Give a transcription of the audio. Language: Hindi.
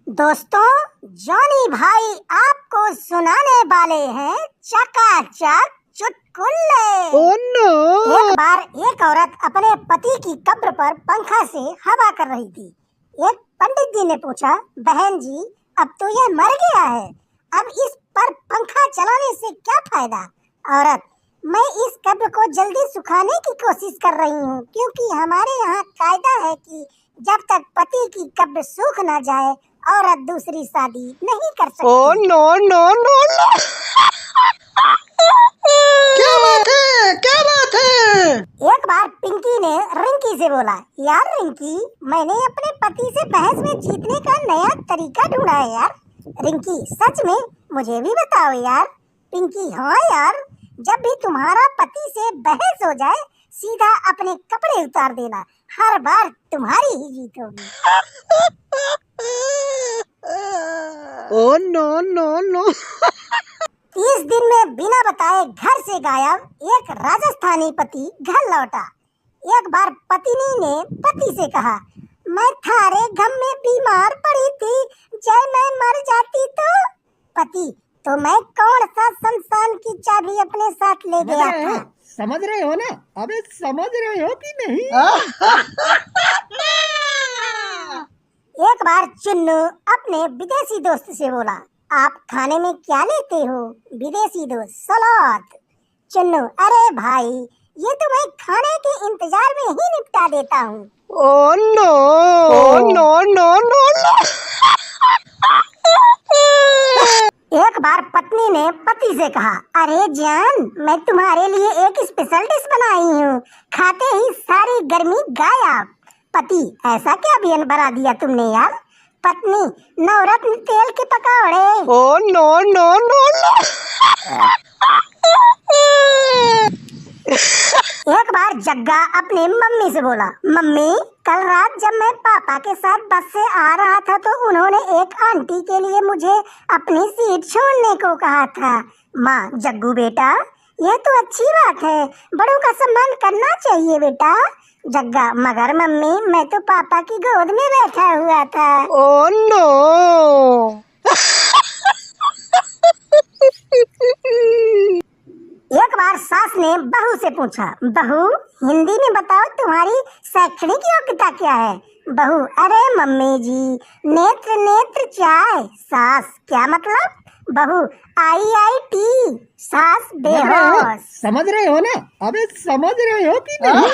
दोस्तों, जॉनी भाई आपको सुनाने वाले हैं चकाचक चुटकुले। Oh no! एक बार एक औरत अपने पति की कब्र पर पंखा से हवा कर रही थी। एक पंडित जी ने पूछा, बहन जी, अब तो यह मर गया है, अब इस पर पंखा चलाने से क्या फायदा? औरत, मैं इस कब्र को जल्दी सुखाने की कोशिश कर रही हूँ, क्योंकि हमारे यहाँ कायदा है कि जब तक पति की कब्र सूख न जाए औरत दूसरी शादी नहीं कर सकती। Oh no no no no! क्या बात है? क्या बात है? एक बार पिंकी ने रिंकी से बोला, यार रिंकी, मैंने अपने पति से बहस में जीतने का नया तरीका ढूंढा है यार। रिंकी, सच में? मुझे भी बताओ यार। पिंकी, हाँ यार, जब भी तुम्हारा पति से बहस हो जाए सीधा अपने कपड़े उतार देना, हर बार तुम्हारी ही जीत होगी। ओह नो नो नो! 30 दिन में बिना बताए घर से गायब एक राजस्थानी पति घर लौटा। एक बार पत्नी ने पति से कहा, मैं थारे गम में बीमार पड़ी थी, जय मैं मर जाती तो। पति, तो मैं कौन सा शमशान की चाबी अपने साथ ले गया था? समझ रहे हो ना? अबे समझ रहे हो कि नहीं? एक बार चुन्नू अपने विदेशी दोस्त से बोला, आप खाने में क्या लेते हो? विदेशी दोस्त, सलाद। चुन्नू, अरे भाई, ये तो मैं खाने के इंतजार में ही निपटा देता हूँ। Oh no! No no no no! एक बार पत्नी ने पति से कहा, अरे जान, मैं तुम्हारे लिए एक स्पेशल डिश बनाई हूँ, खाते ही सारी गर्मी गायब। पति, ऐसा क्या व्यंजन बना दिया तुमने यार? पत्नी, नवरत्न तेल के पकौड़े। Oh no no no no! एक बार जग्गा अपने मम्मी से बोला, मम्मी, कल रात जब मैं पापा के साथ बस से आ रहा था तो उन्होंने एक आंटी के लिए मुझे अपनी सीट छोड़ने को कहा था। माँ, जग्गू बेटा, यह तो अच्छी बात है, बड़ों का सम्मान करना चाहिए बेटा। जग्गा, मगर मम्मी, मैं तो पापा की गोद में बैठा हुआ था। Oh no! एक बार सास ने बहू से पूछा, बहू, हिंदी में बताओ तुम्हारी शैक्षणिक योग्यता क्या है? बहू, अरे मम्मी जी, नेत्र नेत्र चाय। सास, क्या मतलब? बहू, IIT। सास, बेहोश। समझ रहे हो ना? अबे समझ रहे हो कि नहीं?